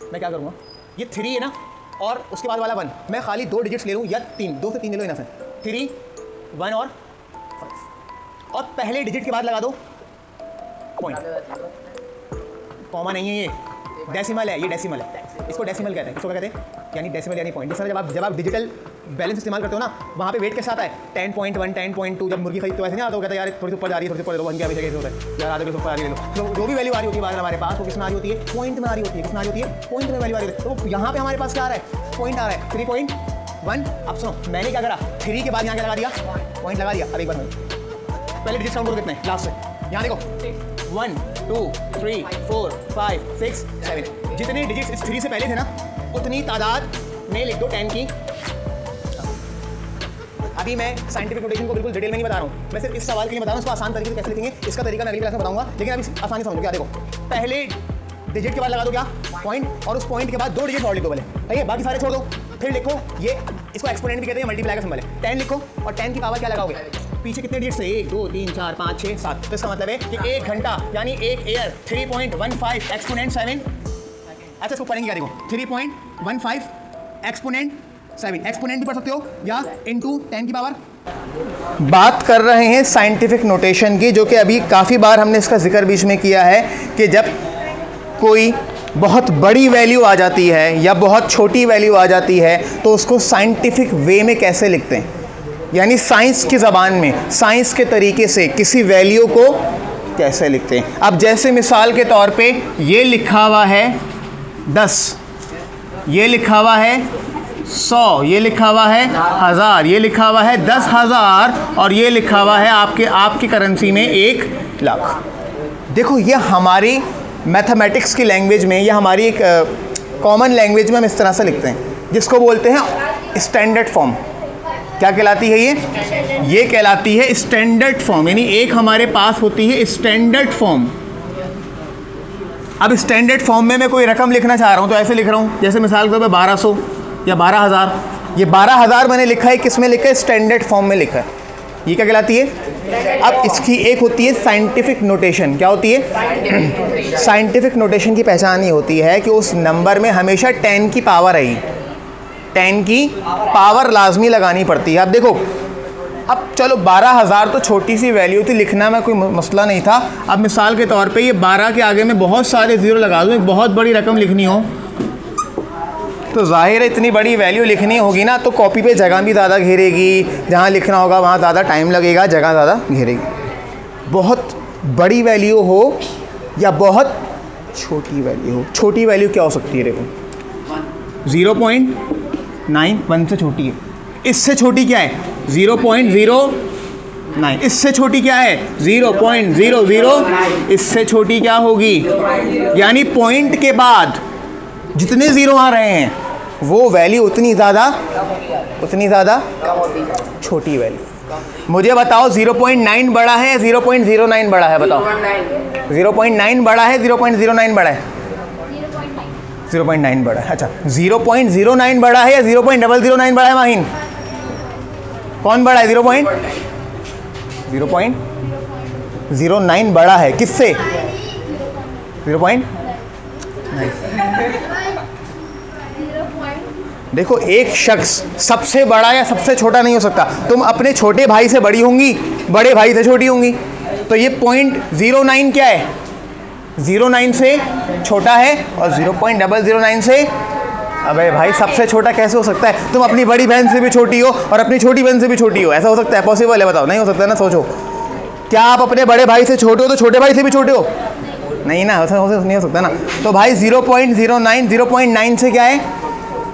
मैं क्या करूँगा, ये 3 है ना और उसके बाद वाला 1, मैं खाली 2 डिजिट्स ले लूँ या 3, 2 से 3 ले लो इनफ है, 3, 1 और 5 और पहले डिजिट के बाद लगा दो पॉइंट। कॉमा नहीं है, ये डेसिमल है, ये डेसिमल है, इसको डेसिमल कहते हैं। इसको क्या कहते हैं, यानी डेसिमल यानी पॉइंट। जिस तरह जब आप डिजिटल बैलेंस इस्तेमाल करते हो ना, वहाँ पे वेट के साथ है 10.1, 10.2। जब मुर्गी खरीदते हो ऐसे नहीं आता, वो कहता है यार थोड़ी सी ऊपर जा रही है, थोड़ी सी ऊपर दो, 1 के अभी कैसे होता है यार, आधे के ऊपर आ रही है। तो जो भी वैल्यू आ रही होती है बाहर हमारे पास, वो किस में आ रही होती है, पॉइंट में आ रही होती है। किस में आ रही होती है, पॉइंट में वैल्यू आ रही है। तो यहाँ पे हमारे पास क्या आ रहा है, पॉइंट आ रहा है 3.1। अब सुनो, मैंने क्या करा, 3 के बाद यहाँ क्या लगा दिया, पॉइंट लगा दिया। अब एक बार पहले डिजिट काउंट करो कितने लास्ट से, यहाँ देखो 1 2 3 4 5 6 7, जितने डिजिट्स इस 3 से पहले थे ना, उतनी तादाद में लिख दो 10 की। अभी मैं साइंटिफिक नोटेशन को बिल्कुल डिटेल में नहीं बता रहा हूँ, मैं सिर्फ इस सवाल के लिए बता रहा हूँ, इसको आसान तरीके से कैसे लिखेंगे इसका तरीका मैं अगली क्लास में बताऊंगा। लेकिन अभी आसानी समझ लो, क्या देखो, पहले डिजिट के बाद लगा दो क्या, पॉइंट, और उस पॉइंट के बाद 2 डिजिट और लिख दो पहले, ठीक है, बाकी सारे छोड़ दो। फिर लिखो, ये इसको एक्सपोनेंट भी कहते हैं, मल्टीप्लाई का सिंबल है, 10 लिखो और 10 की पावर क्या लगाओगे, पीछे कितने डिजिट्स है, 1 2 3 4 5 6 7। तो इसका मतलब है कि 1 घंटा यानी 1 ईयर 3.15 एक्सपोनेंट 7। अच्छा इसको पढ़ेंगे क्या, देखो 3.15 एक्सपोनेंट 7, एक्सपोनेंट भी पढ़ सकते हो या इनटू 10 की पावर। बात कर रहे हैं साइंटिफिक नोटेशन की, जो कि अभी काफ़ी बार हमने इसका जिक्र बीच में किया है कि जब कोई बहुत बड़ी वैल्यू आ जाती है या बहुत छोटी वैल्यू आ जाती है तो उसको साइंटिफिक वे में कैसे लिखते हैं, यानी साइंस की ज़बान में, साइंस के तरीके से किसी वैल्यू को कैसे लिखते हैं। अब जैसे मिसाल के तौर पे ये लिखा हुआ है 10, ये लिखा हुआ है 100, ये लिखा हुआ है 1000, ये लिखा हुआ है 10,000 और ये लिखा हुआ है आपकी करेंसी में 1 लाख। देखो ये हमारी मैथमेटिक्स की लैंग्वेज में या हमारी एक कॉमन लैंग्वेज में हम इस तरह से लिखते हैं, जिसको बोलते हैं स्टैंडर्ड फॉर्म। क्या कहलाती है ये कहलाती है स्टैंडर्ड फॉर्म, यानी एक हमारे पास होती है स्टैंडर्ड फॉर्म। अब स्टैंडर्ड फॉर्म में मैं कोई रकम लिखना चाह रहा हूँ तो ऐसे लिख रहा हूँ, जैसे मिसाल के तौर पर 1200 या 12,000। ये 12,000 मैंने लिखा है, किस में लिखा है, स्टैंडर्ड फॉर्म में लिखा है। ये क्या कहलाती है। अब इसकी एक होती है साइंटिफिक नोटेशन। क्या होती है, साइंटिफिक नोटेशन की पहचान ये होती है कि उस नंबर में हमेशा 10 की पावर आई, 10 की पावर लाजमी लगानी पड़ती है। अब देखो, अब चलो 12,000 तो छोटी सी वैल्यू थी, लिखना में कोई मसला नहीं था। अब मिसाल के तौर पे ये 12 के आगे में बहुत सारे ज़ीरो लगा दूँ, एक बहुत बड़ी रकम लिखनी हो तो जाहिर है इतनी बड़ी वैल्यू लिखनी होगी ना, तो कॉपी पे जगह भी ज़्यादा घेरेगी, जहाँ लिखना होगा वहाँ ज़्यादा टाइम लगेगा, जगह ज़्यादा घेरेगी। बहुत बड़ी वैल्यू हो या बहुत छोटी वैल्यू हो, छोटी वैल्यू क्या हो सकती है, देखो 0.9, 1 से छोटी है। इससे छोटी क्या है, 0.09। इससे छोटी क्या है, 0.00। इससे छोटी क्या होगी, यानी पॉइंट के बाद जितने ज़ीरो आ रहे हैं वो वैल्यू उतनी ज़्यादा छोटी वैल्यू। मुझे बताओ 0.9 बड़ा है या 0.09 बड़ा है, बताओ 0.9 बड़ा है 0.09 बड़ा है, 0.9 बड़ा है। अच्छा 0.09 बड़ा है या 0.009 बड़ा है, माहिन कौन बड़ा है, 0.09 बड़ा है किससे, 0.9। देखो एक शख्स सबसे बड़ा या सबसे छोटा नहीं हो सकता। तुम अपने छोटे भाई से बड़ी होंगी, बड़े भाई से छोटी होंगी, तो ये 0.09 क्या है, 0.9 से छोटा है और 0.009 से, अबे भाई सबसे छोटा कैसे हो सकता है। तुम अपनी बड़ी बहन से भी छोटी हो और अपनी छोटी बहन से भी छोटी हो, ऐसा हो सकता है, पॉसिबल है, बताओ नहीं हो सकता ना। सोचो, क्या आप अपने बड़े भाई से छोटे हो तो छोटे भाई से भी छोटे हो, नहीं ना, ऐसा नहीं हो सकता ना। तो भाई 0.09 से क्या है,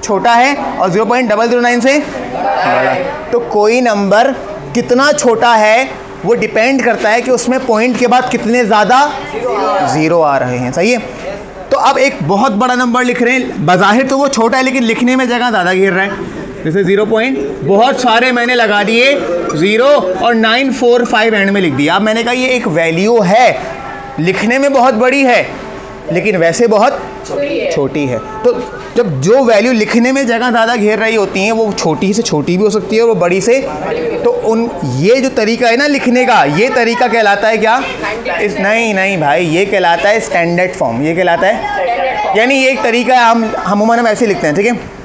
छोटा है, और 0.009 से बड़ा। तो कोई नंबर कितना छोटा है वो डिपेंड करता है कि उसमें पॉइंट के बाद कितने ज़्यादा ज़ीरो आ रहे हैं, सही है। तो अब एक बहुत बड़ा नंबर लिख रहे हैं, बज़ाहिर तो वो छोटा है लेकिन लिखने में जगह ज़्यादा घेर रहा है, जैसे 0. बहुत सारे मैंने लगा दिए 0 और 945 एंड में लिख दिया। अब मैंने कहा ये एक वैल्यू है, लिखने में बहुत बड़ी है लेकिन वैसे बहुत छोटी है। तो जब जो वैल्यू लिखने में जगह ज़्यादा घेर रही होती हैं वो छोटी से छोटी भी हो सकती है और वो बड़ी से, तो ये जो तरीका है ना लिखने का, ये तरीका कहलाता है क्या, नहीं भाई, ये कहलाता है स्टैंडर्ड फॉर्म। ये कहलाता है यानी ये एक तरीका है, हम अमूमन हम ऐसे लिखते हैं, ठीक है।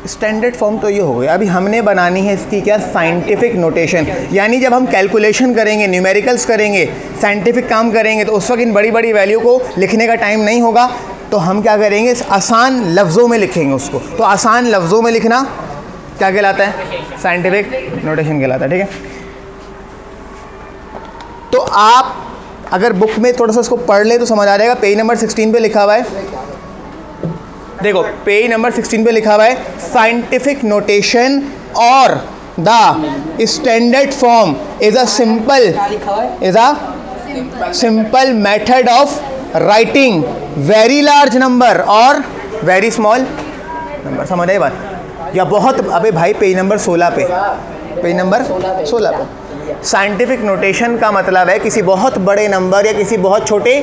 स्टैंडर्ड फॉर्म तो ये हो गई। अभी हमने बनानी है इसकी क्या, साइंटिफिक नोटेशन। यानी जब हम कैलकुलेशन करेंगे, न्यूमेरिकल्स करेंगे, साइंटिफिक काम करेंगे, तो उस वक्त इन बड़ी बड़ी वैल्यू को लिखने का टाइम नहीं होगा, तो हम क्या करेंगे, आसान लफ्ज़ों में लिखेंगे उसको। तो आसान लफ्ज़ों में लिखना क्या कहलाता है, साइंटिफिक नोटेशन कहलाता है, ठीक है। तो आप अगर बुक में थोड़ा सा इसको पढ़ ले तो समझ आ जाएगा। पेज नंबर 16 पे लिखा हुआ है, देखो पेज नंबर 16 पे लिखा हुआ है, साइंटिफिक नोटेशन और the standard form is a simple method of writing very large number और वेरी स्मॉल नंबर। समझ आई बात? या बहुत, अबे भाई पेज नंबर 16 पे, पेज नंबर 16 पे साइंटिफिक नोटेशन का मतलब है किसी बहुत बड़े नंबर या किसी बहुत छोटे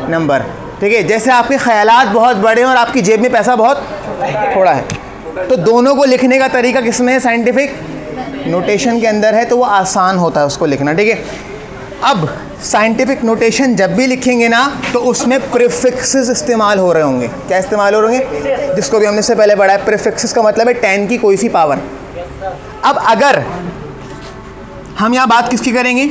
नंबर, ठीक है। जैसे आपके ख्यालात बहुत बड़े हैं और आपकी जेब में पैसा बहुत थोड़ा है, तो दोनों को लिखने का तरीका किसमें है, साइंटिफिक नोटेशन के अंदर है, तो वो आसान होता है उसको लिखना, ठीक है। अब साइंटिफिक नोटेशन जब भी लिखेंगे ना, तो उसमें प्रीफिक्सेस इस्तेमाल हो रहे होंगे। क्या इस्तेमाल हो रहे होंगे, जिसको भी हमने से पहले पढ़ा है। प्रीफिक्सेस का मतलब है 10 की कोई सी पावर। अब अगर हम यहाँ बात किसकी करेंगे,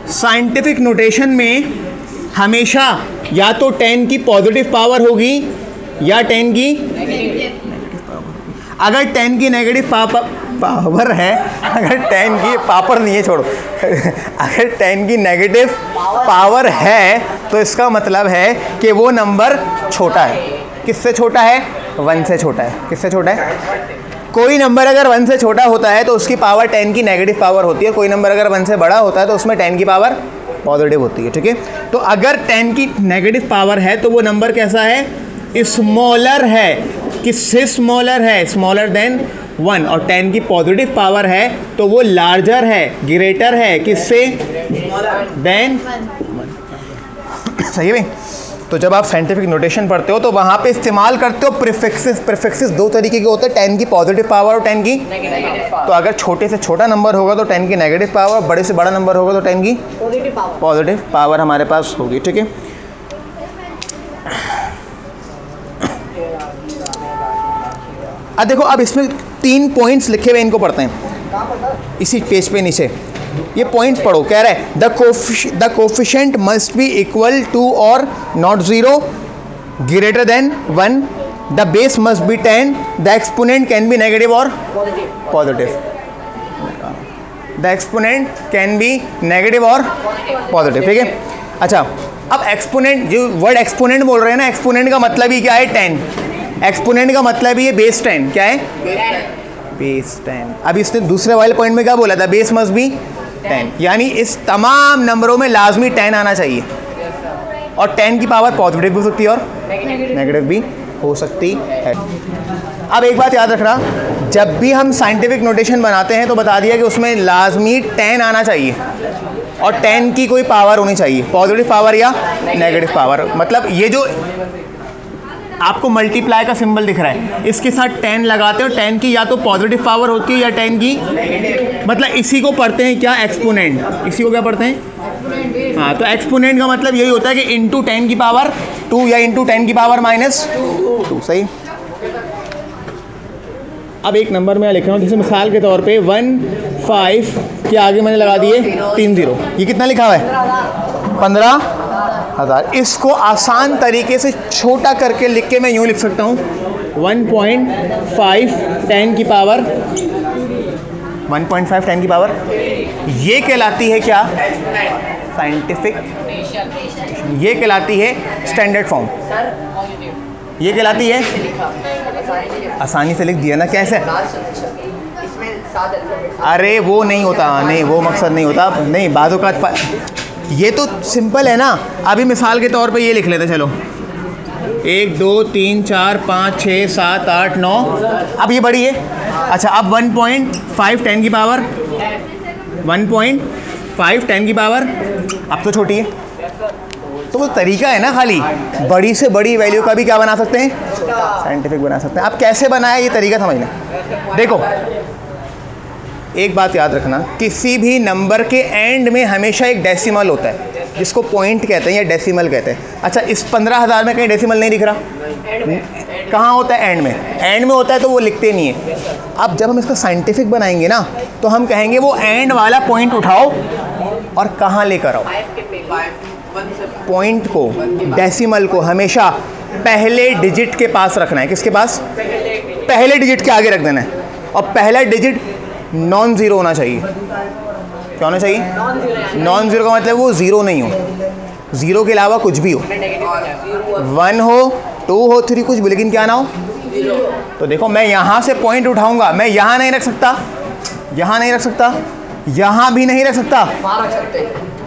साइंटिफिक नोटेशन में हमेशा या तो 10 की पॉजिटिव पावर होगी या 10 की अगर 10 की नेगेटिव पावर है, अगर 10 की पावर नहीं है, छोड़ो अगर 10 की नेगेटिव पावर है तो इसका मतलब है कि वो नंबर छोटा है। किससे छोटा है, 1 से छोटा है। किससे छोटा है, कोई नंबर अगर 1 से छोटा होता है तो उसकी पावर 10 की नेगेटिव पावर होती है। कोई नंबर अगर 1 से बड़ा होता है तो उसमें 10 की पावर पॉजिटिव होती है, ठीक है। तो अगर 10 की नेगेटिव पावर है तो वो नंबर कैसा है, स्मॉलर है। किससे स्मॉलर है, स्मॉलर देन 1। और 10 की पॉजिटिव पावर है तो वो लार्जर है, ग्रेटर है, किससे, देन 1। सही है भाई। तो जब आप साइंटिफिक नोटेशन पढ़ते हो तो वहाँ पे इस्तेमाल करते हो प्रीफिक्सेस। प्रीफिक्सेस दो तरीके के होते हैं, 10 की पॉजिटिव पावर और 10 की नेगेटिव। तो अगर छोटे से छोटा नंबर होगा तो 10 की नेगेटिव पावर, बड़े से बड़ा नंबर होगा तो 10 की पॉजिटिव पावर हमारे पास होगी, ठीक है। अब देखो, अब इसमें 3 पॉइंट्स लिखे हुए, इनको पढ़ते हैं इसी पेज पे नीचे। ये पॉइंट्स पढ़ो, कह रहा है the coefficient must be equal to और not 0, greater than 1, the base must be 10, the exponent can be negative और positive. The exponent can be negative और पॉजिटिव, ठीक है। अच्छा, अब एक्सपोनेंट, जो वर्ड एक्सपोनेंट बोल रहे हैं ना, एक्सपोनेंट का मतलब ही क्या है, 10। एक्सपोनेंट का मतलब ही है बेस 10। क्या है, बेस 10। अब इसने दूसरे वाले पॉइंट में क्या बोला था, बेस मस्ट बी 10, यानी इस तमाम नंबरों में लाजमी 10 आना चाहिए। और 10 की पावर पॉजिटिव भी हो सकती है और नेगेटिव भी हो सकती है। अब एक बात याद रखना, जब भी हम साइंटिफिक नोटेशन बनाते हैं तो बता दिया कि उसमें लाजमी 10 आना चाहिए और 10 की कोई पावर होनी चाहिए, पॉजिटिव पावर या नेगेटिव पावर। मतलब ये जो आपको मल्टीप्लाई का सिंबल दिख रहा है, इसके साथ 10 लगाते हो, 10 की या तो पॉजिटिव पावर होती है या 10 की मतलब इसी को पढ़ते हैं क्या, एक्सपोनेंट। इसी को क्या पढ़ते हैं, हाँ। तो एक्सपोनेंट का मतलब यही होता है कि इंटू 10 की पावर 2 या इंटू 10 की पावर -2। सही। अब एक नंबर मैं लिख रहा हूँ, जैसे मिसाल के तौर पे 15 के आगे मैंने लगा दिए 3 0। ये कितना लिखा हुआ है, 15,000। इसको आसान तरीके से छोटा करके लिख के मैं यूँ लिख सकता हूँ, 1.5 10 की पावर 1.5 10 की पावर। ये कहलाती है क्या, साइंटिफिक, ये कहलाती है स्टैंडर्ड फॉर्म। ये कहलाती है, आसानी से लिख दिया ना, कैसे, अरे वो नहीं होता, नहीं वो मकसद नहीं होता, नहीं बातों का, ये तो सिंपल है ना। अभी मिसाल के तौर पे ये लिख लेते, चलो 1 2 3 4 5 6 7 8 9। अब ये बड़ी है। अच्छा, अब 1.5 10 की पावर, 1.5 10 की पावर अब तो छोटी है। तो वो तरीका है ना, खाली बड़ी से बड़ी वैल्यू का भी क्या बना सकते हैं, साइंटिफिक बना सकते हैं। अब कैसे बनाया ये तरीका समझना। देखो, एक बात याद रखना, किसी भी नंबर के एंड में हमेशा एक डेसिमल होता है जिसको पॉइंट कहते हैं या डेसिमल कहते हैं। अच्छा, इस 15,000 में कहीं डेसिमल नहीं दिख रहा? कहाँ होता है? एंड में। एंड में होता है तो वो लिखते नहीं है। अब जब हम इसका साइंटिफिक बनाएंगे ना तो हम कहेंगे वो एंड वाला पॉइंट उठाओ और कहाँ लेकर आओ। पॉइंट को, डेसिमल को हमेशा पहले डिजिट के पास रखना है। किसके पास? पहले डिजिट के आगे रख देना है। और पहला डिजिट नॉन ज़ीरो होना चाहिए। क्या होना चाहिए? नॉन ज़ीरो का मतलब वो ज़ीरो नहीं हो, ज़ीरो के अलावा कुछ भी हो, 1 हो, 2 हो, 3 कुछ भी, लेकिन क्या ना हो? तो देखो, मैं यहाँ से पॉइंट उठाऊंगा, मैं यहाँ नहीं रख सकता, यहाँ नहीं रख सकता, यहाँ भी नहीं रख सकता।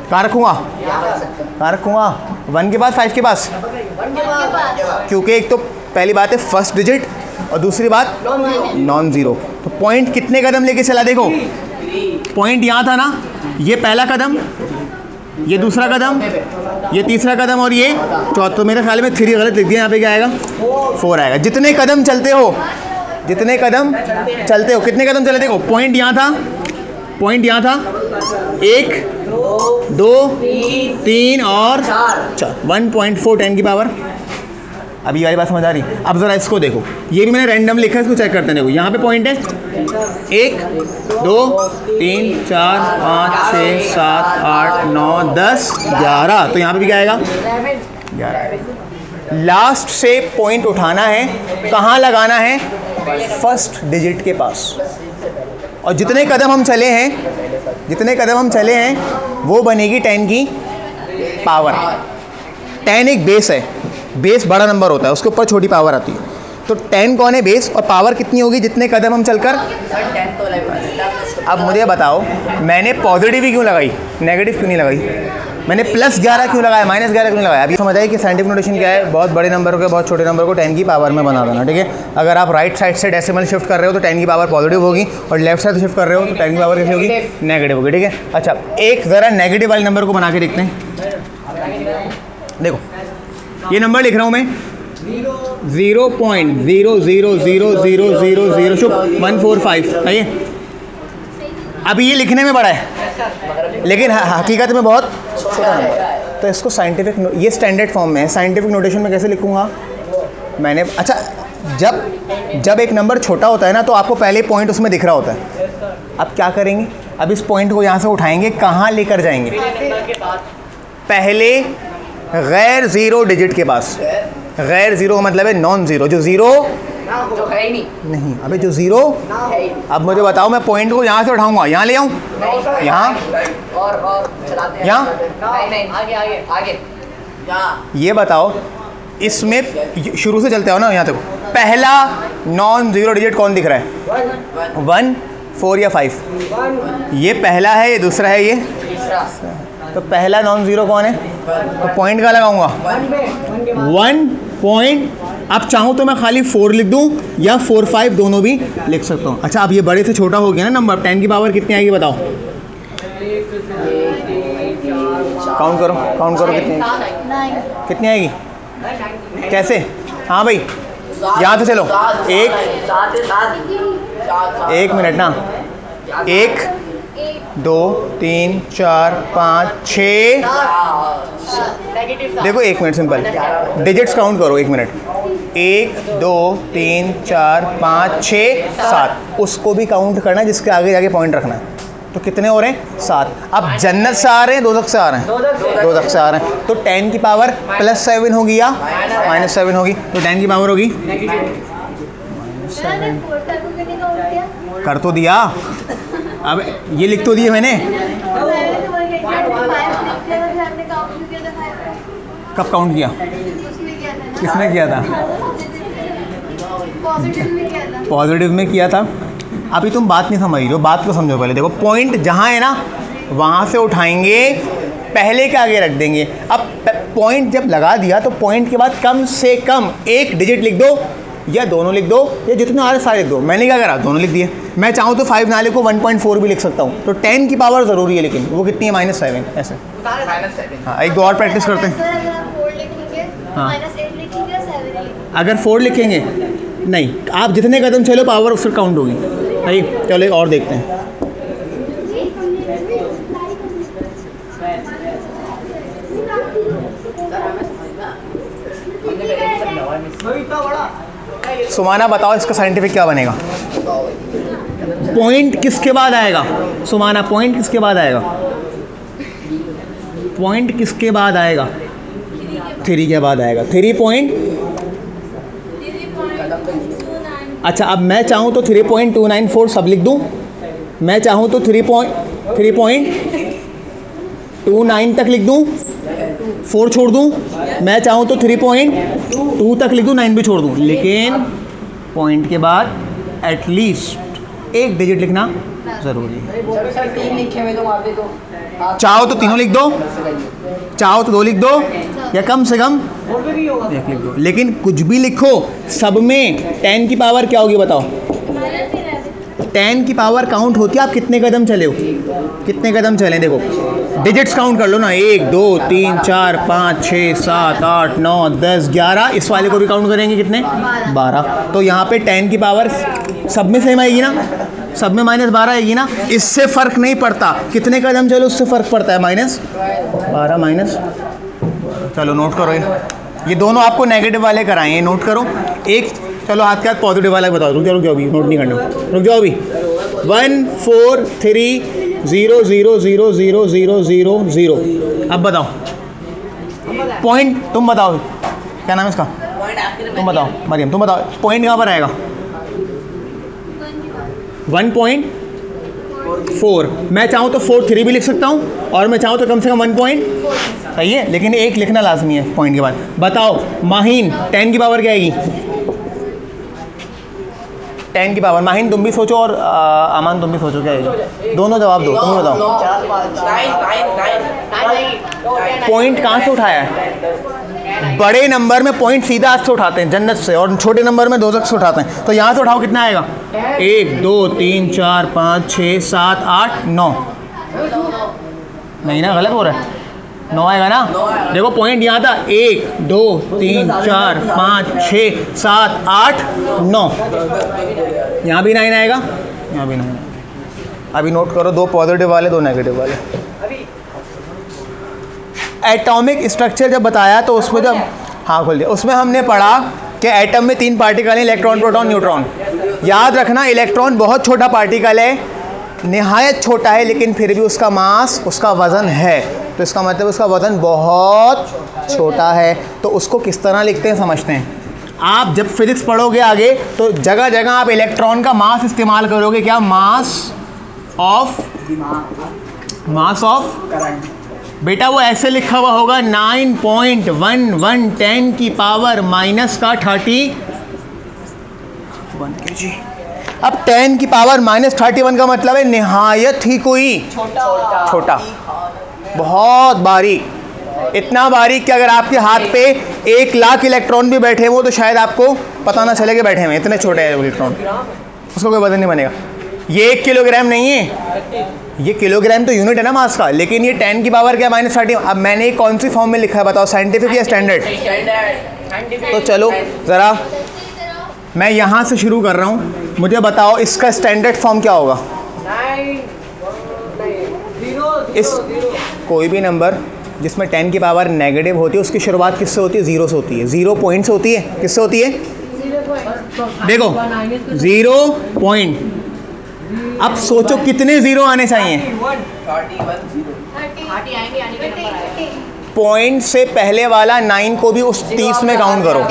कहाँ रखूँगा? कहाँ रखूँगा? 1 के पास, 5 के पास? क्योंकि एक तो पहली बात है फर्स्ट डिजिट और दूसरी बात नॉन ज़ीरो। तो पॉइंट कितने कदम लेके चला? देखो, पॉइंट यहाँ था ना, ये पहला कदम, ये दूसरा कदम, ये तीसरा कदम और ये चौथा। तो मेरे ख्याल में 3 गलत लिख दिया, यहाँ पे क्या आएगा? 4 आएगा। जितने कदम चलते हो, जितने कदम चलते हो, कितने कदम चले? देखो, पॉइंट यहाँ था, पॉइंट यहाँ था, 1 2 3 और 4, 1.4 10 की पावर। अभी ये वाली बात समझ आ रही? अब ज़रा इसको देखो, ये भी मैंने रैंडम लिखा है, इसको चेक करते हैं। देखो, यहाँ पे पॉइंट है 1 2 3 4 5 6 7 8 9 10 11। तो यहाँ पे भी क्या आएगा? 11। लास्ट से पॉइंट उठाना है, कहाँ लगाना है? फर्स्ट डिजिट के पास। और जितने कदम हम चले हैं, जितने कदम हम चले हैं वो बनेगी 10 की पावर। 10 एक बेस है, बेस बड़ा नंबर होता है, उसके ऊपर छोटी पावर आती है। तो 10 कौन है? बेस। और पावर कितनी होगी? जितने कदम हम चलकर। अब मुझे बताओ, मैंने पॉजिटिव ही क्यों लगाई, नेगेटिव क्यों नहीं लगाई? मैंने +11 क्यों लगाया, -11 क्यों लगाया? अभी समझ आए कि साइंटिफिक नोटेशन क्या है? बहुत बड़े नंबर को, बहुत छोटे नंबर को 10 की पावर में बना देना, ठीक है। अगर आप राइट साइड से डेसिमल शिफ्ट कर रहे हो तो 10 की पावर पॉजिटिव होगी, और लेफ्ट साइड से शिफ्ट कर रहे हो तो 10 की पावर कैसी होगी? नेगेटिव होगी, ठीक है। अच्छा, एक ज़रा नेगेटिव वाले नंबर को बना के देखते हैं। देखो, ये नंबर लिख रहा हूँ मैं 0.000000 शुभ 145, है ये। अभी ये लिखने में बड़ा है, लेकिन हकीकत में बहुत छोटा नंबर है। तो इसको साइंटिफिक, ये स्टैंडर्ड फॉर्म में है, साइंटिफिक नोटेशन में कैसे लिखूँगा मैंने? अच्छा, जब एक नंबर छोटा होता है ना तो आपको पहले पॉइंट उसमें दिख रहा होता है। अब क्या करेंगे? अब इस पॉइंट को यहाँ से उठाएंगे, कहाँ लेकर जाएंगे? पहले गैर ज़ीरो डिजिट के पास। गैर ज़ीरो का मतलब है नॉन ज़ीरो, जो ज़ीरो जो है ही नहीं। अबे जो ज़ीरो, अब मुझे बताओ, मैं पॉइंट को यहाँ से उठाऊंगा, यहाँ ले आऊँ, यहाँ और चलाते हैं यहाँ, नहीं आगे आगे आगे यहाँ। ये बताओ, इसमें शुरू से चलते हो ना यहाँ तक, पहला नॉन ज़ीरो डिजिट कौन दिख रहा है? 1 4 या 5? ये पहला है, ये दूसरा है, ये तो पहला नॉन ज़ीरो कौन है? तो पॉइंट का लगाऊंगा 1 पॉइंट। अब चाहूँ तो मैं खाली 4 लिख दूँ या 4 5 दोनों भी लिख सकता हूँ। अच्छा, अब ये बड़े से छोटा हो गया ना नंबर, 10 की पावर कितनी आएगी बताओ? काउंट करो, काउंट करो, कितनी आएगी? कैसे? हाँ भाई, यहाँ से चलो, एक मिनट ना, 1 2 3 4 5 6। देखो, 1 मिनट, सिंपल डिजिट्स काउंट करो, 1 मिनट। 1 2 3 4 5 6 7। उसको भी काउंट करना है जिसके आगे जाके पॉइंट रखना है। तो कितने हो रहे हैं? 7। अब जन्नत से आ रहे हैं, दोज़ख से आ रहे हैं? दोज़ख से आ रहे हैं। तो 10 की पावर +7 होगी या -7 होगी? तो 10 की पावर होगी, कर तो दिया, अब ये लिख तो दिए मैंने। कब काउंट किया? किसने किया था? पॉजिटिव में किया था। अभी तुम बात नहीं समझ रही हो, बात को समझो पहले। देखो, पॉइंट जहाँ है ना वहाँ से उठाएंगे, पहले के आगे रख देंगे। अब पॉइंट जब लगा दिया तो पॉइंट के बाद कम से कम एक डिजिट लिख दो, या दोनों लिख दो, या जितने आ रहे सारे लिख दो। मैंने क्या करा? दोनों लिख दिए। मैं चाहूँ तो 5 ना लिखो, 1.4 भी लिख सकता हूँ। तो 10 की पावर ज़रूरी है, लेकिन वो कितनी है? -7 ऐसे। हाँ, एक दो और प्रैक्टिस करते हैं। हाँ, अगर 4 लिखेंगे नहीं, आप जितने कदम चलो पावर उससे काउंट होगी। भाई चलो एक और देखते हैं। सुमाना बताओ इसका साइंटिफिक क्या बनेगा? पॉइंट किसके बाद आएगा? सुमाना पॉइंट किसके बाद आएगा? पॉइंट किसके बाद आएगा? 3 के बाद आएगा। 3 पॉइंट। अच्छा, अब मैं चाहूँ तो 3.294 सब लिख दूँ, मैं चाहूँ तो 3.29 तक लिख दूँ, 4 छोड़ दूँ, मैं चाहूँ तो 3.2 तक लिख दूँ, 9 भी छोड़ दूँ, लेकिन पॉइंट के बाद एटलीस्ट एक डिजिट लिखना ज़रूरी है। सर 3 लिखे हुए तो वहाँ पे तो चाहो तो तीनों लिख दो, चाहो तो 2 लिख दो, या कम से कम 1 लिख दो, लेकिन कुछ भी लिखो सब में 10 की पावर क्या होगी बताओ? 10 की पावर काउंट होती है आप कितने कदम चले हो, कितने कदम चले। देखो डिजिट्स काउंट कर लो ना, 1 2 3 4 5 6 7 8 9 10 11, इस वाले को भी काउंट करेंगे कितने? 12। तो यहाँ पे 10 की पावर सब में सेम आएगी ना, सब में -12 आएगी ना, इससे फ़र्क नहीं पड़ता कितने कदम चलो, उससे फ़र्क पड़ता है -12 माइनस। चलो नोट करो, ये दोनों आपको नेगेटिव वाले कराएं, ये नोट करो। एक चलो हाथ के हाथ पॉजिटिव वाला बताओ। रुक जाओ अभी, नोट नहीं करना, रुक जाओ अभी। 1 4 3 0 0 0 0 0 0 0। अब बताओ पॉइंट, तुम बताओ क्या नाम है इसका, तुम बताओ मरियम, तुम बताओ पॉइंट कहाँ पर आएगा? 1.4। मैं चाहूँ तो 4.3 भी लिख सकता हूँ, और मैं चाहूँ तो कम से कम 1 पॉइंट, सही है, लेकिन एक लिखना लाजमी है पॉइंट के बाद। बताओ माहीन 10 की पावर क्या आएगी? 10 की पावर, माहीन तुम भी सोचो और अमान तुम भी सोचो क्या आएगी, दोनों जवाब दो, तुम बताओ। पॉइंट कहाँ से उठाया है? बड़े नंबर में पॉइंट सीधा हाथ से उठाते हैं जन्नत से, और छोटे नंबर में 2 तक से उठाते हैं। तो यहाँ से उठाओ कितना आएगा? 1 2 3 4 5 6 7 8 9। नहीं ना, गलत हो रहा है, 9 आएगा ना। देखो पॉइंट यहाँ था 1 2 3 4 5 6 7 8 9, यहाँ भी 9 आएगा, यहाँ भी 9 आएगा। अभी नोट करो, 2 पॉजिटिव वाले 2 नेगेटिव वाले। एटॉमिक स्ट्रक्चर जब बताया तो उसमें जब, हाँ खोल दिया, उसमें हमने पढ़ा कि एटम में 3 पार्टिकल हैं, इलेक्ट्रॉन प्रोटॉन न्यूट्रॉन। याद रखना इलेक्ट्रॉन बहुत छोटा पार्टिकल है, निहायत छोटा है, लेकिन फिर भी उसका मास, उसका वज़न है, तो इसका मतलब उसका वज़न बहुत छोटा है। तो उसको किस तरह लिखते हैं समझते हैं। आप जब फिजिक्स पढ़ोगे आगे तो जगह जगह आप इलेक्ट्रॉन का मास इस्तेमाल करोगे, क्या? Mass of current. बेटा वो ऐसे लिखा हुआ होगा 9.1110 की पावर -31 kg। अब 10 की पावर -31 का मतलब है निहायत ही कोई छोटा, बहुत बारीक, इतना बारीक कि अगर आपके हाथ पे 1 लाख इलेक्ट्रॉन भी बैठे हो तो शायद आपको पता ना चले कि बैठे हुए, इतने छोटे हैं इलेक्ट्रॉन, उसका कोई वजन नहीं बनेगा। ये 1 किलोग्राम नहीं है, ये किलोग्राम तो यूनिट है ना मास का, लेकिन ये 10 की पावर क्या -30। अब मैंने कौन सी फॉर्म में लिखा है बताओ, साइंटिफिक या स्टैंडर्ड? तो चलो ज़रा मैं यहाँ से शुरू कर रहा हूँ, मुझे बताओ इसका स्टैंडर्ड फॉर्म क्या होगा? इस कोई भी नंबर जिसमें 10 की पावर नेगेटिव होती है उसकी शुरुआत किससे होती है? 0 से होती है, 0 पॉइंट से होती है। किससे होती है? देखो 0 पॉइंट। अब सोचो कितने 0 आने चाहिए? 30 पॉइंट से पहले वाला 9 को भी उस 30 में काउंट करो,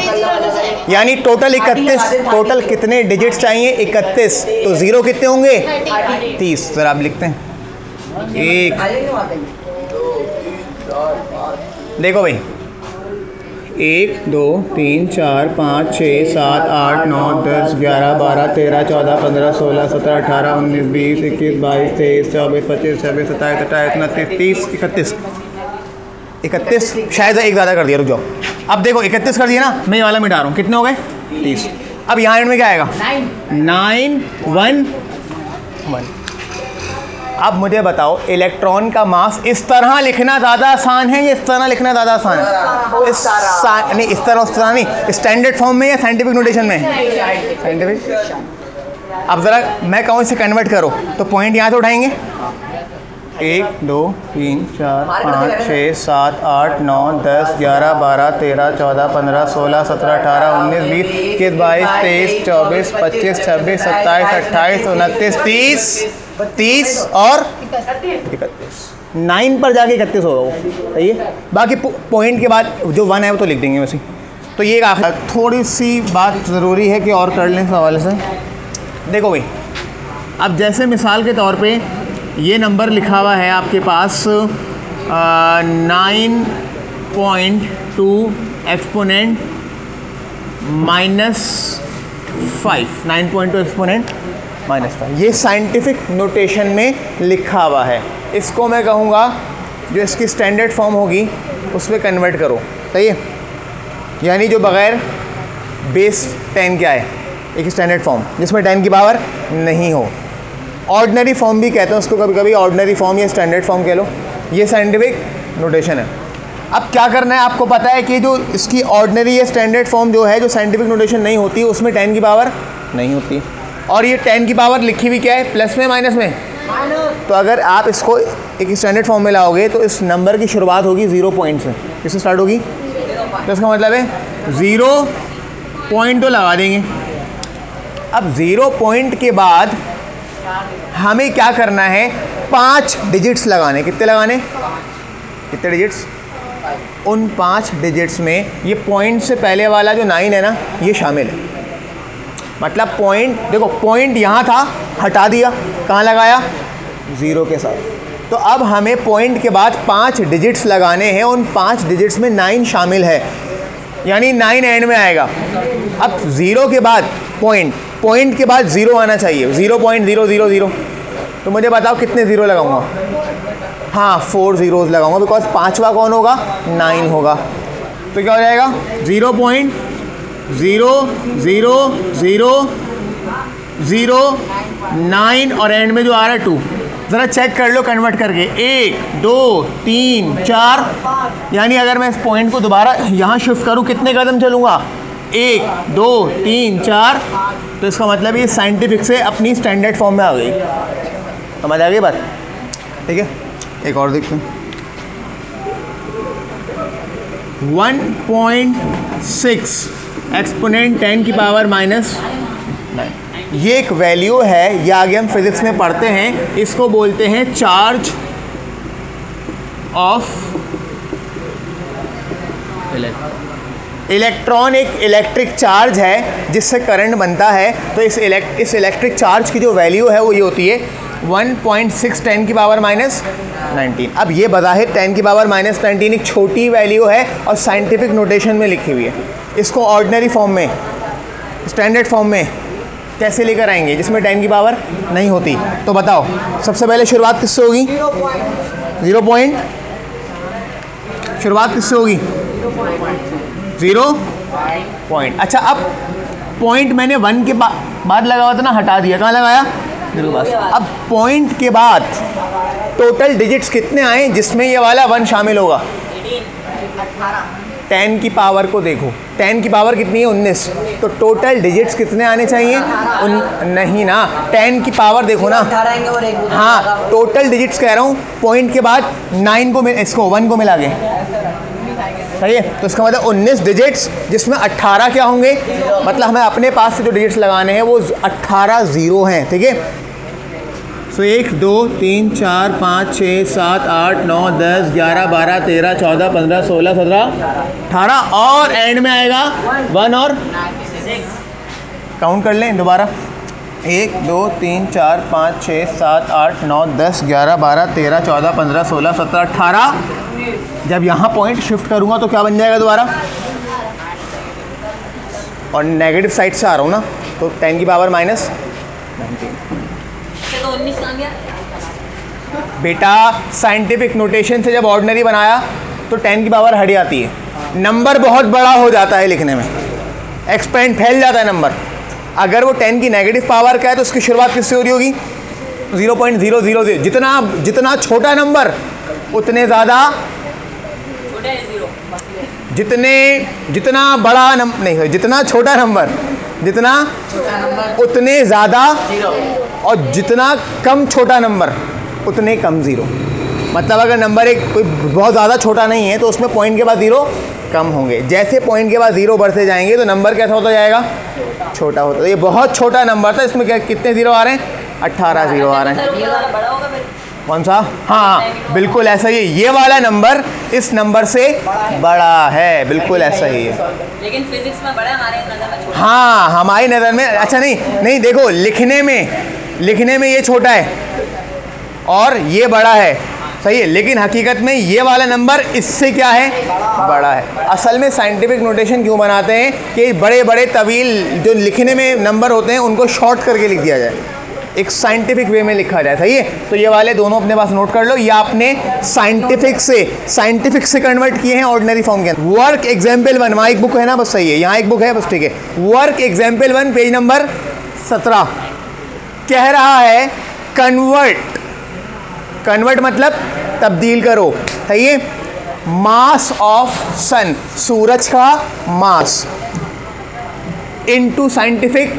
यानी टोटल 31। टोटल कितने डिजिट्स चाहिए? 31। तो 0 कितने होंगे? 30। ज़रा आप लिखते हैं 1, देखो भाई 1 2 3 4 5 6 7 8 9 10 11 12 13 14 15 16 17 18 19 20 21 22 23 24 25 26 27 28 29 30 31 शायद एक ज़्यादा कर दिया, रुक जाओ। अब देखो 31 कर दिया ना, मैं ये वाला मिटा रहा हूँ, कितने हो गए? 30। अब यहाँ एंड में क्या आएगा? 9 1 1। अब मुझे बताओ इलेक्ट्रॉन का मास इस तरह लिखना ज़्यादा आसान है या इस तरह लिखना ज़्यादा आसान है? नहीं, इस तरह उस तरह नहीं, स्टैंडर्ड फॉर्म में या साइंटिफिक नोटेशन में? साइंटिफिक। अब ज़रा मैं कहूँ इसे कन्वर्ट करो तो पॉइंट यहाँ से उठाएंगे, 1 2 3 4 5 6 7 8 9 10 11 12 13 14 15 16 17 18 19 20 21 22 23 24 25 26 27 28 29 30 30 और 31 9 पर जाके 31 होगा वो, सही है। बाकी पॉइंट के बाद जो 1 है वो तो लिख देंगे वैसे। तो ये थोड़ी सी बात ज़रूरी है कि और कर लें इस हवाले से। देखो भाई, अब जैसे मिसाल के तौर पे ये नंबर लिखा हुआ है आपके पास 9.2 एक्सपोनेंट -5, 9.2 एक्सपोनेंट -5, ये साइंटिफिक नोटेशन में लिखा हुआ है। इसको मैं कहूँगा जो इसकी स्टैंडर्ड फॉर्म होगी उस पर कन्वर्ट करो, सही है। यानी जो बग़ैर बेस 10 के आए, एक स्टैंडर्ड फॉर्म जिसमें 10 की पावर नहीं हो। ऑर्डिनरी फॉर्म भी कहते हैं उसको, कभी कभी ऑर्डिनरी फॉर्म या स्टैंडर्ड फॉर्म कह लो। ये साइंटिफिक नोटेशन है। अब क्या करना है, आपको पता है कि जो इसकी ऑर्डिनरी या स्टैंडर्ड फॉर्म जो है, जो साइंटिफिक नोटेशन नहीं होती, उसमें 10 की पावर नहीं होती। और ये 10 की पावर लिखी हुई क्या है, प्लस में माइनस में। तो अगर आप इसको एक स्टैंडर्ड फॉर्म में लाओगे तो इस नंबर की शुरुआत होगी 0 पॉइंट से। किससे स्टार्ट होगी? तो इसका मतलब है 0 पॉइंट तो लगा देंगे। अब 0 पॉइंट के बाद हमें क्या करना है, 5 डिजिट्स लगाने। कितने लगाने? कितने डिजिट्स? उन 5 डिजिट्स में ये पॉइंट से पहले वाला जो 9 है ना, ये शामिल है। मतलब पॉइंट, देखो पॉइंट यहाँ था, हटा दिया, कहाँ लगाया? 0 के साथ। तो अब हमें पॉइंट के बाद 5 डिजिट्स लगाने हैं। उन 5 डिजिट्स में 9 शामिल है, यानी 9 एंड में आएगा। अब 0 के बाद पॉइंट के बाद 0 आना चाहिए, 0.000। तो मुझे बताओ कितने 0 लगाऊंगा? हाँ, 4 zeros लगाऊंगा, बिकॉज 5वां कौन होगा? 9 होगा। तो क्या हो जाएगा? 0.00009 और एंड में जो आ रहा है 2। ज़रा चेक कर लो कन्वर्ट करके, 1 2 3 4। यानी अगर मैं इस पॉइंट को दोबारा यहाँ शिफ्ट करूँ, कितने कदम चलूँगा? 1 2 3 4। तो इसका मतलब ये साइंटिफिक से अपनी स्टैंडर्ड फॉर्म में आ गई। समझ आ गई बात? ठीक है, एक और देखते हैं। 1.6 एक्सपोनेंट 10 की पावर -9, ये एक वैल्यू है। ये आगे हम फिजिक्स में पढ़ते हैं, इसको बोलते हैं चार्ज ऑफ इलेक्ट्रॉन। एक इलेक्ट्रिक चार्ज है जिससे करंट बनता है। तो इस इलेक्ट्रिक चार्ज की जो वैल्यू है वो ये होती है 1.6 10 की पावर -19। अब ये बज़ाहिर 10 की पावर -19 एक छोटी वैल्यू है और साइंटिफिक नोटेशन में लिखी हुई है। इसको ऑर्डिनरी फॉर्म में, स्टैंडर्ड फॉर्म में कैसे लेकर आएंगे जिसमें 10 की पावर नहीं होती? तो बताओ, सबसे पहले शुरुआत किससे होगी? 0 पॉइंट। शुरुआत किससे होगी? 0 पॉइंट। अच्छा, अब पॉइंट मैंने 1 के बाद लगा हुआ था ना, हटा दिया, कहाँ लगाया? 0 पास। अब पॉइंट के बाद टोटल डिजिट्स कितने आए जिसमें ये वाला 1 शामिल होगा? 10 की पावर को देखो, 10 की पावर कितनी है? 19। तो टोटल डिजिट्स कितने आने चाहिए? नहीं ना, 10 की पावर देखो ना। हाँ, टोटल डिजिट्स कह रहा हूँ, पॉइंट के बाद 9 को इसको 1 को मिला के, सही है। तो इसका मतलब 19 डिजिट्स जिसमें 18 क्या होंगे? मतलब हमें अपने पास से जो डिजिट्स लगाने हैं वो 18 0 हैं, ठीक है। सो 1 2 3 4 5 6 7 8 9 10 11 12 13 14 15 16 17 18 और एंड में आएगा 1 और काउंट कर लें दोबारा। 1 2 3 4 5 6 7 8 9 10 11 12 13 14 15 16 17 18। जब यहाँ पॉइंट शिफ्ट करूँगा तो क्या बन जाएगा दोबारा? और नेगेटिव साइड से आ रहा हूँ ना, तो 10 की पावर -19। बेटा साइंटिफिक नोटेशन से जब ऑर्डिनरी बनाया तो 10 की पावर हट जाती है, नंबर बहुत बड़ा हो जाता है लिखने में, एक्सपेंड फैल जाता है नंबर। अगर वो 10 की नेगेटिव पावर का है तो उसकी शुरुआत किससे हो रही होगी? 0.000। जितना छोटा नंबर उतने ज़्यादा, जितना बड़ा नंबर नहीं, जितना छोटा नंबर जितना उतने ज़्यादा, और जितना कम छोटा नंबर उतने कम 0। मतलब अगर नंबर एक कोई बहुत ज़्यादा छोटा नहीं है तो उसमें पॉइंट के बाद ज़ीरो कम होंगे। जैसे पॉइंट के बाद ज़ीरो बढ़ते जाएंगे तो नंबर कैसा होता जाएगा, छोटा होता। तो ये बहुत छोटा नंबर था, इसमें क्या कितने ज़ीरो आ रहे हैं, 18 ज़ीरो आ रहे हैं। कौन सा, हाँ बिल्कुल ऐसा ही है, ये वाला नंबर इस नंबर से बड़ा है, बिल्कुल ऐसा ही है। लेकिन फिजिक्स में बड़ा, हमारे नजर में छोटा। हाँ हमारी नज़र में अच्छा नहीं देखो, लिखने में ये छोटा है और ये बड़ा है, सही है, लेकिन हकीकत में ये वाला नंबर इससे क्या है, बड़ा है। असल में साइंटिफिक नोटेशन क्यों बनाते हैं कि बड़े बड़े तवील जो लिखने में नंबर होते हैं उनको शॉर्ट करके लिख दिया जाए, एक साइंटिफिक वे में लिखा जाए, सही है। तो ये वाले दोनों अपने पास नोट कर लो, ये आपने साइंटिफिक से कन्वर्ट किए हैं ऑर्डिनरी फॉर्म के अंदर। वर्क एग्जाम्पल 1, वहाँ एक बुक है ना, बस सही है, यहाँ एक बुक है बस, ठीक है। वर्क एग्जाम्पल 1 पेज नंबर 17 कह रहा है कन्वर्ट मतलब तब्दील करो, सही है। मास ऑफ सन, सूरज का मास, इनटू साइंटिफिक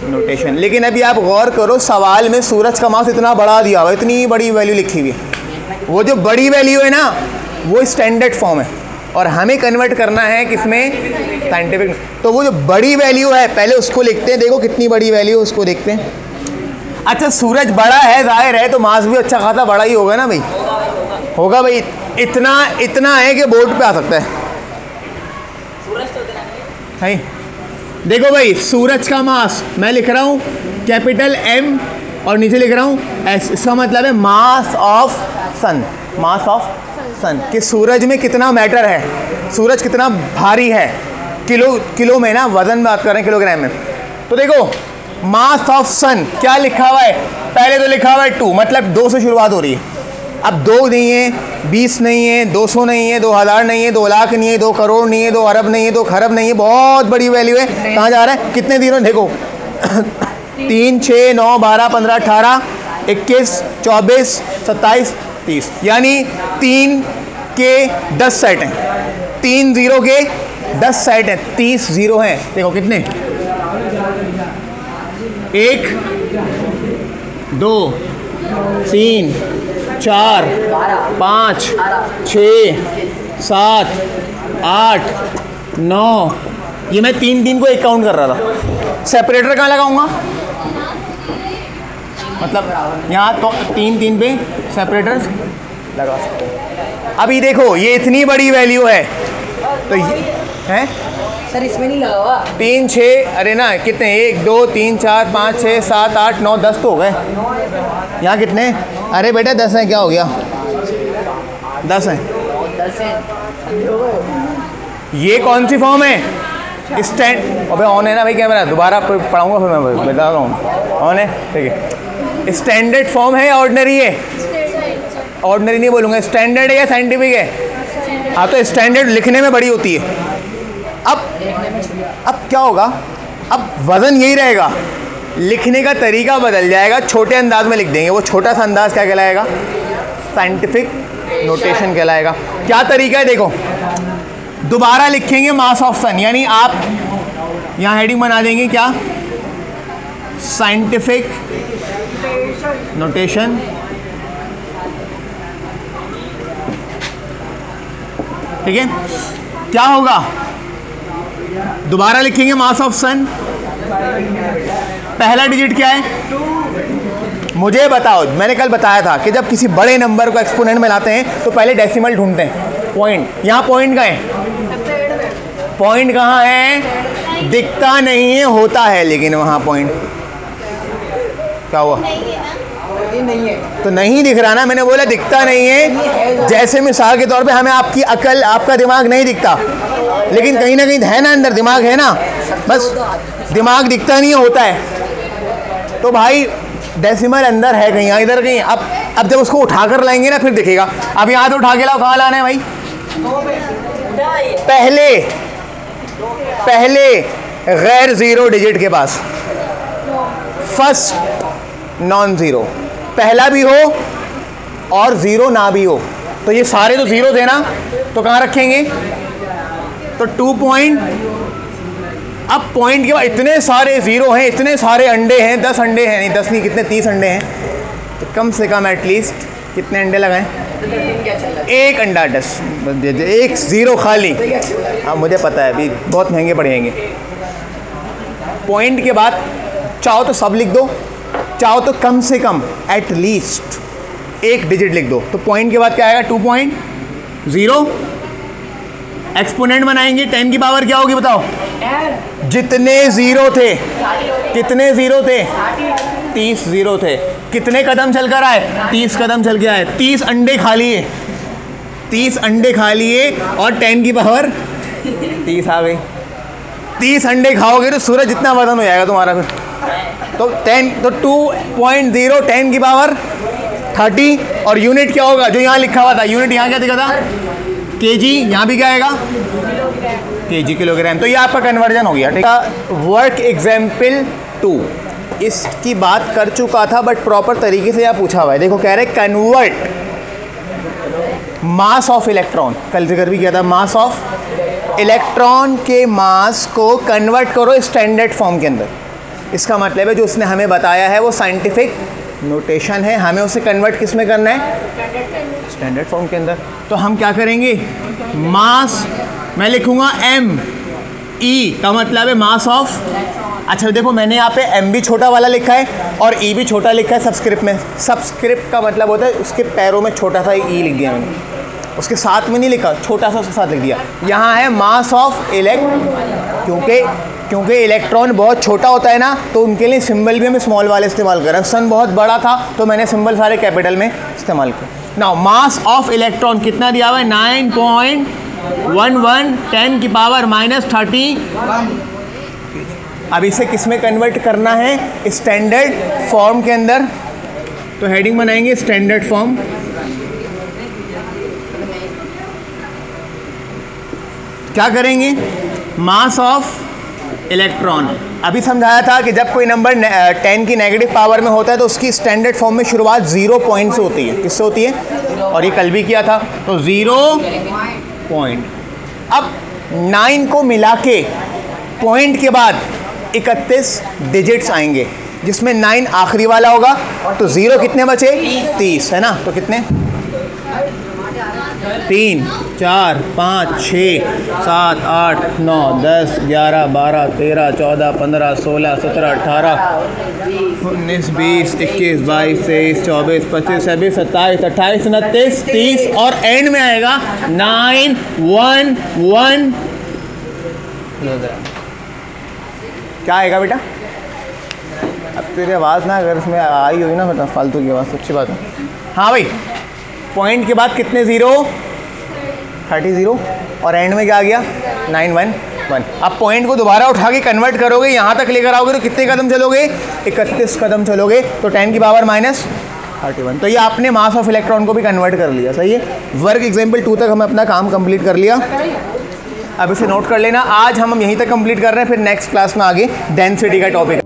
नोटेशन। लेकिन अभी आप गौर करो, सवाल में सूरज का मास इतना बड़ा दिया हुआ है, इतनी बड़ी वैल्यू लिखी हुई है। वो जो बड़ी वैल्यू है ना वो स्टैंडर्ड फॉर्म है और हमें कन्वर्ट करना है किसमें, साइंटिफिक। तो वो जो बड़ी वैल्यू है पहले उसको लिखते हैं, देखो कितनी बड़ी वैल्यू उसको देखते हैं। अच्छा सूरज बड़ा है, जाहिर है तो मास भी अच्छा खासा बड़ा ही होगा ना भाई, होगा भाई, इतना है कि बोर्ड पे आ सकता है। है देखो भाई, सूरज का मास मैं लिख रहा हूँ कैपिटल M और नीचे लिख रहा हूँ S, इसका मतलब है mass of sun, mass of सन, कि सूरज में कितना मैटर है, सूरज कितना भारी है, किलो में ना, वजन में बात कर रहे हैं, किलोग्राम में। तो देखो मास ऑफ सन क्या लिखा हुआ है, पहले तो लिखा हुआ है 2, मतलब 2 से शुरुआत हो रही है। अब 2 नहीं है, 20 नहीं है, 200 नहीं है, 2000 नहीं है, 2 लाख नहीं है, 2 करोड़ नहीं है, 2 अरब नहीं है, 2 खरब नहीं है, बहुत बड़ी वैल्यू है। कहाँ जा रहा है, कितने जीरो देखो 3, 6, 9, 12, 15, 18, 21, 24, 27, 30, यानी 3 के 10 सेट हैं, 3 जीरो के 10 सेट हैं, 30 जीरो हैं। देखो कितने, 1 2 3 4 5 6 7 8 9, ये मैं 3 को एक काउंट कर रहा था। सेपरेटर कहाँ लगाऊंगा, मतलब यहाँ तो 3 पे सेपरेटर लगा सकते हैं। अभी देखो ये इतनी बड़ी वैल्यू है तो ये है सर, इसमें नहीं लगा हुआ। 3 6, अरे ना कितने, 1 2 3 4 5 6 7 8 9 10 तो हो गए। यहाँ कितने, अरे बेटा 10 हैं, क्या हो गया, 10 हैं। ये कौन सी फॉर्म है, स्टैंड, अबे ऑन है ना भाई कैमरा, दोबारा पढ़ाऊंगा फिर मैं बता रहा हूँ, ऑन है, ठीक है। स्टैंडर्ड फॉर्म है या ऑर्डिनरी है, ऑर्डिनरी नहीं बोलूँगा, स्टैंडर्ड है या साइंटिफिक है। हाँ तो स्टैंडर्ड लिखने में बड़ी होती है। अब क्या होगा, अब वज़न यही रहेगा, लिखने का तरीका बदल जाएगा, छोटे अंदाज में लिख देंगे। वो छोटा सा अंदाज क्या कहलाएगा, साइंटिफिक नोटेशन कहलाएगा। क्या तरीका है देखो, दोबारा लिखेंगे मास ऑफ सन, यानी आप यहाँ हेडिंग बना देंगे क्या, साइंटिफिक नोटेशन, ठीक है। क्या होगा, दोबारा लिखेंगे मास ऑफ सन, पहला डिजिट क्या है, मुझे बताओ। मैंने कल बताया था कि जब किसी बड़े नंबर को एक्सपोनेंट में लाते हैं तो पहले डेसिमल ढूंढते हैं, पॉइंट। यहाँ पॉइंट कहाँ है, पॉइंट कहाँ है, दिखता नहीं है, होता है लेकिन वहाँ पॉइंट। क्या हुआ, नहीं है तो नहीं दिख रहा ना, मैंने बोला दिखता नहीं है। जैसे मिसाल के तौर पे हमें आपकी अकल, आपका दिमाग नहीं दिखता, लेकिन कहीं ना कहीं है ना, अंदर दिमाग है ना, बस दिमाग दिखता नहीं है, होता है। तो भाई डेसिमल अंदर है कहीं, इधर कहीं। अब जब उसको उठाकर लाएंगे ना फिर दिखेगा। अब यहाँ तो उठा के लाओ, कहाँ लाना है भाई, पहले गैर ज़ीरो डिजिट के पास, फर्स्ट नॉन ज़ीरो, पहला भी हो और ज़ीरो ना भी हो। तो ये सारे तो ज़ीरो थे ना, तो कहाँ रखेंगे, तो 2 पॉइंट। अब पॉइंट के बाद इतने सारे ज़ीरो हैं, इतने सारे अंडे हैं, 10 अंडे हैं, नहीं 10 नहीं, कितने 30 अंडे हैं, तो कम से कम एटलीस्ट कितने अंडे लगाएं? क्या चल रहा एक अंडा, 10, 1 0 खाली। हाँ मुझे पता है, अभी बहुत महंगे पड़ेंगे। पॉइंट के बाद चाहो तो सब लिख दो, चाहो तो कम से कम एट लीस्ट एक डिजिट लिख दो। तो पॉइंट के बाद क्या आएगा? 2.0। एक्सपोनेंट बनाएंगे, 10 की पावर क्या होगी बताओ? जितने ज़ीरो थे, कितने ज़ीरो थे? 30 ज़ीरो थे। कितने कदम चल कर आए? 30 कदम चल के आए। 30 अंडे खा लिए, 30 अंडे खा लिए और 10 की पावर 30 आ गई। 30 अंडे खाओगे तो सूरज जितना वजन हो जाएगा तुम्हारा फिर। तो 2.0 10 की पावर 30। और यूनिट क्या होगा? जो यहाँ लिखा हुआ था, यूनिट यहाँ क्या दिखा था? केजी। यहाँ भी क्या आएगा? KG, kilogram. तो ये आपका कन्वर्जन हो गया, ठीक है। वर्क एग्जाम्पल 2 इसकी बात कर चुका था, बट प्रॉपर तरीके से यहाँ पूछा हुआ है। देखो कह रहे कन्वर्ट मास ऑफ इलेक्ट्रॉन, कल जिक्र भी किया था, मास ऑफ इलेक्ट्रॉन के मास को कन्वर्ट करो स्टैंडर्ड फॉर्म के अंदर। इसका मतलब है जो उसने हमें बताया है वो साइंटिफिक नोटेशन है, हमें उसे कन्वर्ट किस में करना है? स्टैंडर्ड फॉर्म के अंदर। तो हम क्या करेंगे? मास मैं लिखूंगा m, e का मतलब है मास ऑफ। अच्छा देखो मैंने यहाँ पे m भी छोटा वाला लिखा है और e भी छोटा लिखा है सबस्क्रिप्ट में। सबस्क्रिप्ट का मतलब होता है उसके पैरों में छोटा सा e लिख दिया मैंने, उसके साथ में नहीं लिखा, छोटा सा उसके साथ लिख दिया। यहाँ है मास ऑफ क्योंकि इलेक्ट्रॉन बहुत छोटा होता है ना, तो उनके लिए सिंबल भी हमें स्मॉल वाले इस्तेमाल करें। सन बहुत बड़ा था तो मैंने सिंबल सारे कैपिटल में इस्तेमाल किया। नाउ मास ऑफ इलेक्ट्रॉन कितना दिया हुआ है? 9.11 10 की पावर -30। अब इसे किस में कन्वर्ट करना है? स्टैंडर्ड फॉर्म के अंदर। तो हेडिंग बनाएंगे स्टैंडर्ड फॉर्म। क्या करेंगे? Mass of electron. अभी समझाया था कि जब कोई नंबर 10 की नेगेटिव पावर में होता है तो उसकी स्टैंडर्ड फॉर्म में शुरुआत 0 पॉइंट से होती है। किससे होती है? और ये कल भी किया था। तो 0 पॉइंट। अब 9 को मिला के पॉइंट के बाद 31 डिजिट्स आएंगे, जिसमें 9 आखिरी वाला होगा। तो 0 कितने बचे? 30 है ना। तो कितने? 3 4 5 6 7 8 9 10 11 12 13 14 15 16 17 18 19 20 21 22 23 24 25 26 27 28 29 30 और एंड में आएगा 911। क्या आएगा बेटा? अब तेरी आवाज़ ना अगर इसमें आई हुई ना मतलब फालतू की आवाज़, अच्छी बात है। हाँ भाई, पॉइंट के बाद कितने ज़ीरो? 30 और एंड में क्या आ गया? 911। अब पॉइंट को दोबारा उठा के कन्वर्ट करोगे, यहाँ तक लेकर आओगे तो कितने कदम चलोगे? 31 कदम चलोगे। तो 10 की पावर -31। तो ये आपने मास ऑफ इलेक्ट्रॉन को भी कन्वर्ट कर लिया। सही है। वर्क एग्जाम्पल 2 तक हमने अपना काम कंप्लीट कर लिया। अब इसे नोट कर लेना। आज हम यहीं तक कंप्लीट कर रहे हैं, फिर नेक्स्ट क्लास में आगे डेंसिटी का टॉपिक।